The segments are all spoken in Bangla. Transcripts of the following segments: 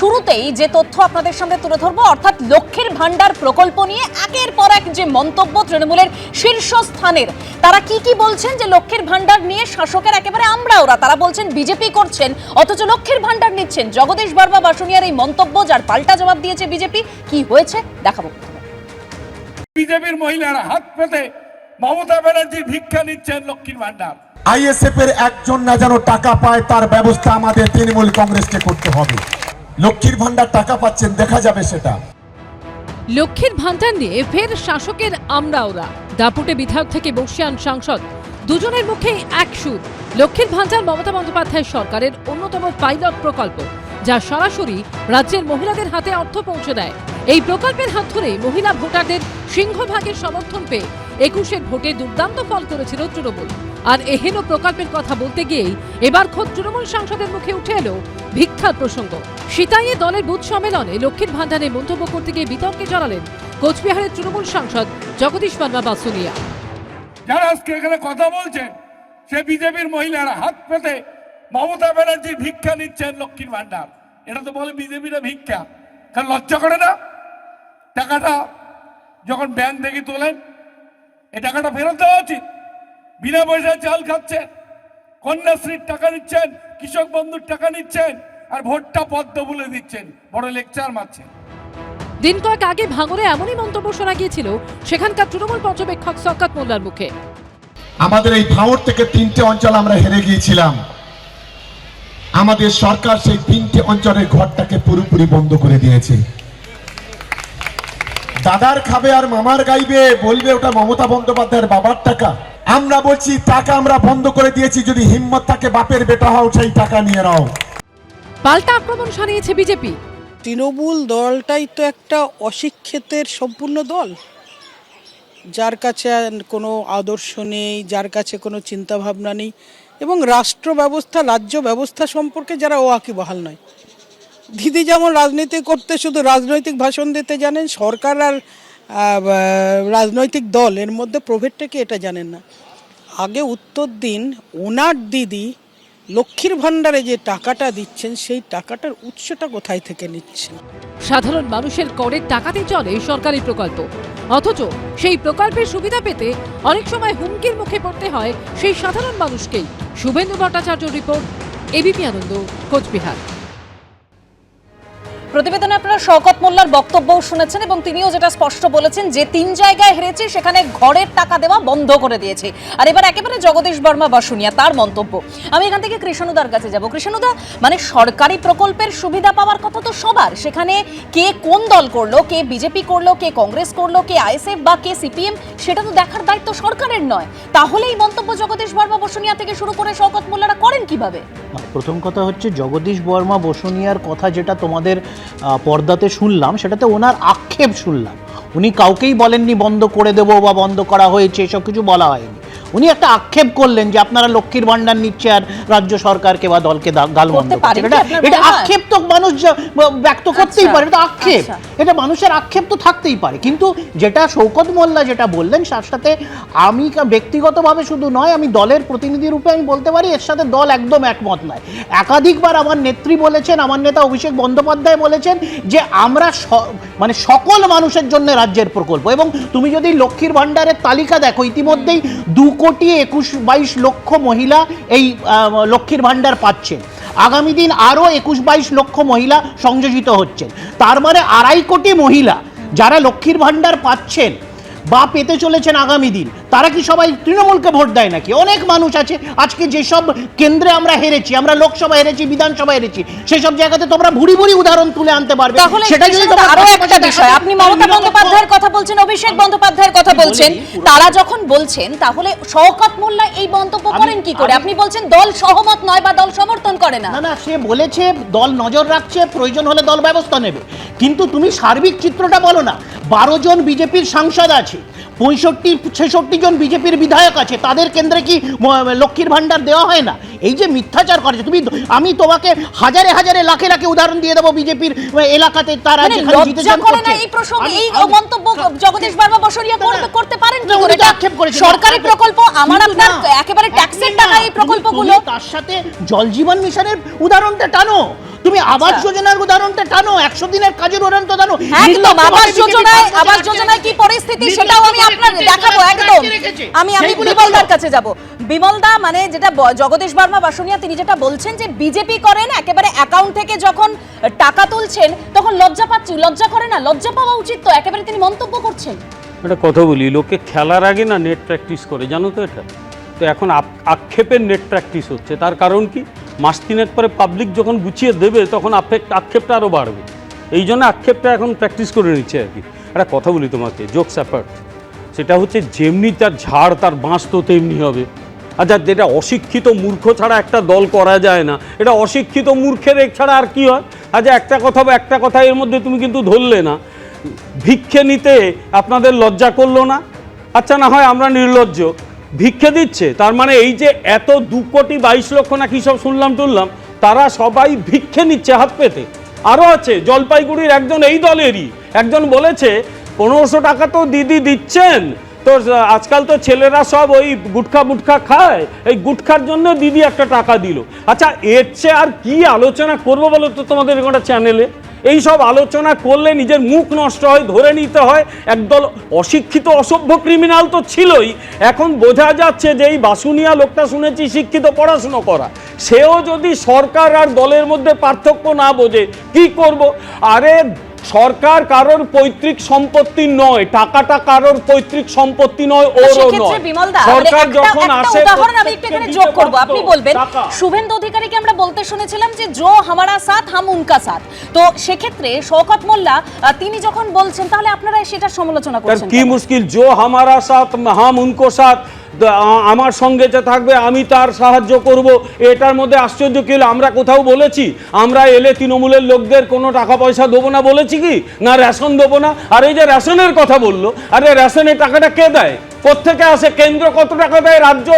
শুরুতেই যে তথ্য আপনাদের সামনে তুলে ধরবো, অর্থাৎ লক্ষ্মীর ভান্ডার প্রকল্প নিয়ে একের পর এক যে মন্তব্য তৃণমূলের শীর্ষস্থানের, তারা কি বলছেন যে লক্ষ্মীর ভান্ডার নিয়ে শাসকের একেবারে আমরা ওরা, তারা বলছেন বিজেপি করছেন অথচ লক্ষ্মীর ভান্ডার নিচ্ছেন। জগদীশ বর্মা বাসুনিয়ার এই মন্তব্য, যার পাল্টা জবাব দিয়েছে বিজেপি, কি হয়েছে দেখাবো। বিজেপির মহিলারা হাত পেতে মমতা ব্যানার্জির ভিক্ষা নিচ্ছেন লক্ষ্মীর ভান্ডার। আইএসএফ এর একজন না যেন টাকা পায় তার ব্যবস্থা আমাদের তৃণমূল কংগ্রেসকে করতে হবে। লক্ষ্মীর ভান্ডার টাকা পাচ্ছেন, দেখা যাবে সেটা। লক্ষ্মীর ভান্ডার নিয়ে ফের শাসকের আমরা ওরা। দাপুটে বিধায়ক থেকে বর্ষিয়ান সাংসদ, দুজনের মুখেই এক সুর। লক্ষ্মীর ভান্ডার মমতা বন্দ্যোপাধ্যায় সরকারের অন্যতম পাইলট প্রকল্প, যা সরাসরি রাজ্যের মহিলাদের হাতে অর্থ পৌঁছে দেয়। এই প্রকল্পের হাত ধরে মহিলা ভোটারদের সিংহভাগের সমর্থন পেয়ে 21-এর ভোটে দুর্দান্ত ফল করেছিল তৃণমূল। আর এহেন প্রকল্পের কথা বলতে গিয়েই এবার খোদ তৃণমূল সাংসদের মুখে উঠে এলো ভিক্ষার প্রসঙ্গ। সিতাইয়ে দলের বুথ সম্মেলনে লক্ষ্মীর ভান্ডারে মন্তব্য করতে গিয়ে বিতর্কে জড়ালেন কোচবিহারের তৃণমূল সাংসদ জগদীশ বর্মা বাসুনিয়া। যারা আজকে এখানে কথা বলছেন সে বিজেপির মহিলারা হাত পেতে মমতা ব্যানার্জির ভিক্ষা নিচ্ছেন লক্ষ্মীর ভান্ডার। এটা তো বলে বিজেপির ভিক্ষা, কারণ লজ্জা করে না? টাকাটা যখন ব্যাংক থেকে তোলেন এই টাকাটা ফেরত দেওয়া উচিত। বিনা পয়সায় চাল খাচ্ছেন, কন্যাশ্রীর টাকা নিচ্ছেন, কৃষক বন্ধুর টাকা নিচ্ছেন, আর ভোটটা পদ্ম বলে দিচ্ছেন, বড় লেকচার মারছেন। দিন কয়েক আগে ভাঙড়ে এমনই মন্তব্য শোনা গিয়েছিল সেখানকার তৃণমূল পর্যবেক্ষক শওকত মোল্লার মুখে। আমাদের এই ভাঙড় থেকে 3টে অঞ্চল আমরা হেরে গিয়েছিলাম। আমাদের সরকার সেই 3টে অঞ্চলের ঘরটাকে পুরোপুরি বন্ধ করে দিয়েছে। দাদার খাবে আর মামার গাইবে, বলবে ওটা মমতা বন্দ্যোপাধ্যায়ের বাবার টাকা। আমরা বলছি টাকা আমরা বন্ধ করে দিয়েছি, যদি হিম্মত থাকে বাপের বেটা হও, সেই টাকা নিয়ে নাও। পাল্টা আক্রমণ সানিয়েছে বিজেপি। তৃণমূল দলটাই তো একটা অশিক্ষিতের সম্পূর্ণ দল, যার কাছে কোনো আদর্শ নেই, যার কাছে কোনো চিন্তাভাবনা নেই, এবং রাষ্ট্র ব্যবস্থা রাজ্য ব্যবস্থা সম্পর্কে যারা ওয়াকিবহাল নয়। দিদি যেমন রাজনীতি করতে শুধু রাজনৈতিক ভাষণ দিতে জানেন, সরকার আর রাজনৈতিক দল এর মধ্যে প্রভেদটা কি এটা জানেন না। আগে উত্তর দিন, ওনার দিদি লক্ষ্মীর ভান্ডারে যে টাকাটা দিচ্ছেন সেই টাকাটার উৎসটা কোথায় থেকে নিচ্ছেন? সাধারণ মানুষের করের টাকাতে চলে সরকারি প্রকল্প, অথচ সেই প্রকল্পের সুবিধা পেতে অনেক সময় হুমকির মুখে পড়তে হয় সেই সাধারণ মানুষকেই। শুভেন্দু ভট্টাচার্য রিপোর্ট, এবিপি আনন্দ, কোচবিহার। প্রতিবেদনে আপনারা শওকত মোল্লার বক্তব্যও শুনেছেন এবং তিনিও যেটা স্পষ্ট বলেছেন যে 3 জায়গায় হেরেছে, সেখানে ঘরের টাকা দেওয়া বন্ধ করে দিয়েছে। আর এবার একেবারে জগদীশ বর্মা বাসুনিয়া, তার মন্তব্য। আমি এখান থেকে কৃষ্ণদার কাছে যাব। কৃষ্ণদা, মানে সরকারি প্রকল্পের সুবিধা পাওয়ার কথা তো সবার, সেখানে কে কোন দল করলো, কে বিজেপি করলো, কে কংগ্রেস করলো, কে আইএসএফ বা কে সিপিএম, সেটা তো দেখার দায়িত্ব সরকারের নয়। তাহলে এই মন্তব্য জগদীশ বর্মা বাসুনিয়া থেকে শুরু করে শওকত মোল্লারা করেন কিভাবে? প্রথম কথা হচ্ছে, জগদীশ বর্মা বসুনিয়ার কথা যেটা তোমাদের পর্দাতে শুনলাম, সেটাতে ওনার আক্ষেপ শুনলাম। উনি কাউকেই বলেননি বন্ধ করে দেবো বা বন্ধ করা হয়েছে, এসব কিছু বলা হয়নি। উনি একটা আক্ষেপ করলেন যে আপনারা লক্ষ্মীর ভান্ডার নিচ্ছে আর রাজ্য সরকারকে বা দলকে গালমন্দ করছে। এটা আক্ষেপ তো মানুষ ব্যক্ত করতেই পারে, এটা আক্ষেপ, এটা মানুষের আক্ষেপ তো থাকতেই পারে। কিন্তু যেটা শওকত মোল্লা যেটা বললেন, তার সাথে আমি ব্যক্তিগতভাবে শুধু নয়, আমি দলের প্রতিনিধি রূপে আমি বলতে পারি এর সাথে দল একদম একমত নয়। একাধিকবার আমার নেত্রী বলেছেন, আমার নেতা অভিষেক বন্দ্যোপাধ্যায় বলেছেন যে আমরা মানে সকল মানুষের জন্য রাজ্যের প্রকল্প। এবং তুমি যদি লক্ষ্মীর ভান্ডারের তালিকা দেখো, ইতিমধ্যেই 2,21,22 লক্ষ মহিলা এই লক্ষ্মীর ভান্ডার পাচ্ছেন। আগামী দিন আরও 21-22 লক্ষ মহিলা সংযোজিত হচ্ছেন। তার মানে 2.5 কোটি মহিলা যারা লক্ষ্মীর ভান্ডার পাচ্ছেন বা পেতে চলেছেন আগামী দিন, তারা কি সবাই তৃণমূলকে ভোট দেয় নাকি? অনেক মানুষ আছে, আজকে যেসব কেন্দ্রে আমরা হেরেছি, আমরা লোকসভা হেরেছি, বিধানসভা হেরেছি, সেসব জায়গাতে তোমরা ভুরি ভুরি উদাহরণ তুলে আনতে পারবে। সেটা যদি আরো একটা বিষয়, আপনি মমতা বন্দ্যোপাধ্যায়ের কথা বলছেন, অভিষেক বন্দ্যোপাধ্যায়ের কথা বলছেন, তারা যখন বলছেন, তাহলে শওকত মোল্লা এই মন্তব্য করেন কি করে? আপনি বলছেন দল সহমত নয় বা দল সমর্থন করে না। না, সে বলেছে দল নজর রাখছে, প্রয়োজন হলে দল ব্যবস্থা নেবে। কিন্তু তুমি সার্বিক চিত্রটা বলো না। 12 জন বিজেপির সাংসদ আছে, 65-66 জন বিজেপির বিধায়ক আছে, তাদের কেন্দ্রে কি লক্ষ্মীর ভান্ডার দেওয়া হয় না? এই যে মিথ্যাচার করেছে তুমি, আমি তোমাকে হাজারে হাজারে লাখে লাখে উদাহরণ দিয়ে দেবো বিজেপির এলাকাতে তারা যেখানে জিতেছেন করছে। এই প্রসঙ্গে এই মন্তব্য জগদীশ বর্মা বসুনিয়া করতে পারেন কি করে? সরকারি প্রকল্প, আমার আপনার একেবারে ট্যাক্সের টাকা এই প্রকল্পগুলো। তার সাথে জল জীবন মিশনের উদাহরণটা টানো। তুমি আবাস যোজনার উদাহরণটা টানো, 100 দিনের কাজের উদাহরণটা টানো। একদম আবাস যোজনায় কি পরিস্থিতি সেটাও আমি আপনার দেখাবো একদম। আমি বিমলদার কাছে যাব। বিমলদা, মানে যেটা জগদীশ বর্মা বাসুনিয়া তিনি যেটা বলছেন যে বিজেপি করেন একেবারে অ্যাকাউন্ট থেকে যখন টাকা তুলছেন তখন লজ্জা পাচ্ছি, লজ্জা করে না? লজ্জা পাওয়া উচিত তো, একেবারে তিনি মন্তব্য করছেন। একটা কথা বলি, লোকে খেলার আগে না নেট প্র্যাকটিস করে, জানো তো এটা? তো এখন আক্ষেপের নেট প্র্যাকটিস হচ্ছে। তার কারণ কি, মাস তিনেক পরে পাবলিক যখন গুছিয়ে দেবে তখন আক্ষেপটা আরও বাড়বে। এই জন্য আক্ষেপটা এখন প্র্যাকটিস করে নিচ্ছে আর কি। একটা কথা বলি তোমাকে, জোকস অ্যাপার্ট, সেটা হচ্ছে যেমনি তার ঝাড় তার বাঁশ তো তেমনি হবে। আচ্ছা, যেটা অশিক্ষিত মূর্খ ছাড়া একটা দল করা যায় না, এটা অশিক্ষিত মূর্খের এক ছাড়া আর কি হয়? আচ্ছা, একটা কথা এর মধ্যে তুমি কিন্তু ধরলে না, ভিক্ষে নিতে আপনাদের লজ্জা করলো না? আচ্ছা, না হয় আমরা নির্লজ্জ, ভিক্ষে দিচ্ছে, তার মানে এই যে এত 2,22,00,000 না কি সব শুনলাম তারা সবাই ভিক্ষে নিচ্ছে হাত পেতে। আরও আছে, জলপাইগুড়ির একজন এই দলেরই একজন বলেছে 1500 টাকা তো দিদি দিচ্ছেন, তো আজকাল তো ছেলেরা সব ওই গুটখা খায়, এই গুটখার জন্য দিদি একটা টাকা দিল। আচ্ছা, এর চেয়ে আর কি আলোচনা করবো বলো তো তোমাদের একটা চ্যানেলে? এই সব আলোচনা করলে নিজের মুখ নষ্ট হয়, ধরে নিতে হয় একদল অশিক্ষিত অসভ্য ক্রিমিনাল তো ছিলই, এখন বোঝা যাচ্ছে যে এই বাসুনিয়া লোকটা শুনেছি শিক্ষিত, পড়াশুনো করা, সেও যদি সরকার আর দলের মধ্যে পার্থক্য না বোঝে কি করব? আরে সরকার কারোর পৈতৃক সম্পত্তি নয়, টাকাটা কারোর পৈতৃক সম্পত্তি নয়, ওরও নয়। সরকার যখন আসে, উদাহরণ আমি একটু এখানে যোগ করব, আপনি বলবেন। শুভেন্দু অধিকারীকে আমরা বলতে শুনেছিলাম যে জো হামারা সাথ হাম উনকা সাথ, তো সেক্ষেত্রে শওকত মোল্লা তিনি যখন বলছেন তাহলে আপনারা সেটা সমালোচনা করছেন কি মুশকিল? জো হামারা সাথ হাম উনকো সাথ, আমার সঙ্গে যে থাকবে আমি তার সাহায্য করব, এটার মধ্যে আশ্চর্য কি হলো? আমরা কোথাও বলেছি আমরা এলে তৃণমূলের লোকদের কোনো টাকা পয়সা দেবো না? বলেছি কি? না রেশন দেবো না? আর এই যে রেশনের কথা বললো, আরে রেশনের টাকাটা কে দেয়? কোত্থেকে আসে? কেন্দ্র কত টাকা দেয়? রাজ্য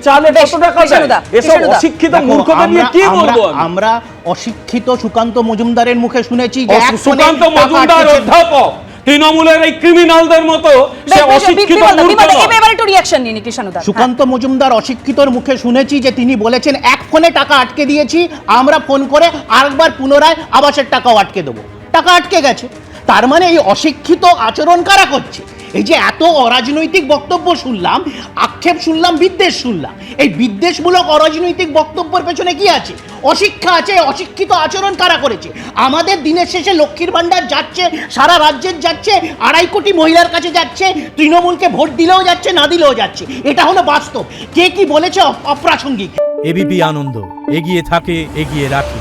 চালে কত টাকা দেয়? এসব অশিক্ষিত মূর্খদের নিয়ে কি বলবো? আমরা অশিক্ষিত সুকান্ত মজুমদারের মুখে শুনেছি যে সুকান্ত মজুমদার অধ্যাপক, তৃণমূলের এই ক্রিমিনালদের মতো সে অশিক্ষিত মূর্খ নয়। এবার একটু রিঅ্যাকশন নিন কৃষ্ণদা। সুকান্ত মজুমদার অশিক্ষিতর মুখে শুনেছি যে তিনি বলেছেন এক ফোনে টাকা আটকে দিয়েছি, আমরা ফোন করে আরেকবার পুনরায় আবাসের টাকাও আটকে দেবো, টাকা আটকে গেছে। তার মানে এই অশিক্ষিত আচরণ কারা করছে? এই যে এত অরাজনৈতিক বক্তব্য শুনলাম, আক্ষেপ শুনলাম, বিদ্বেষ শুনলাম, এই বিদ্বেষমূলক অরাজনৈতিক বক্তব্যের পেছনে কি আছে? অশিক্ষা আছে। অশিক্ষিত আচরণ কারা করেছে? আমাদের দিনের শেষে লক্ষ্মীর ভাণ্ডার যাচ্ছে, সারা রাজ্যের যাচ্ছে, 2.5 কোটি মহিলার কাছে যাচ্ছে, তৃণমূলকে ভোট দিলেও যাচ্ছে, না দিলেও যাচ্ছে। এটা হলো বাস্তব। কে কি বলেছে অপ্রাসঙ্গিক। এবিপি আনন্দ, এগিয়ে থাকে, এগিয়ে রাখে।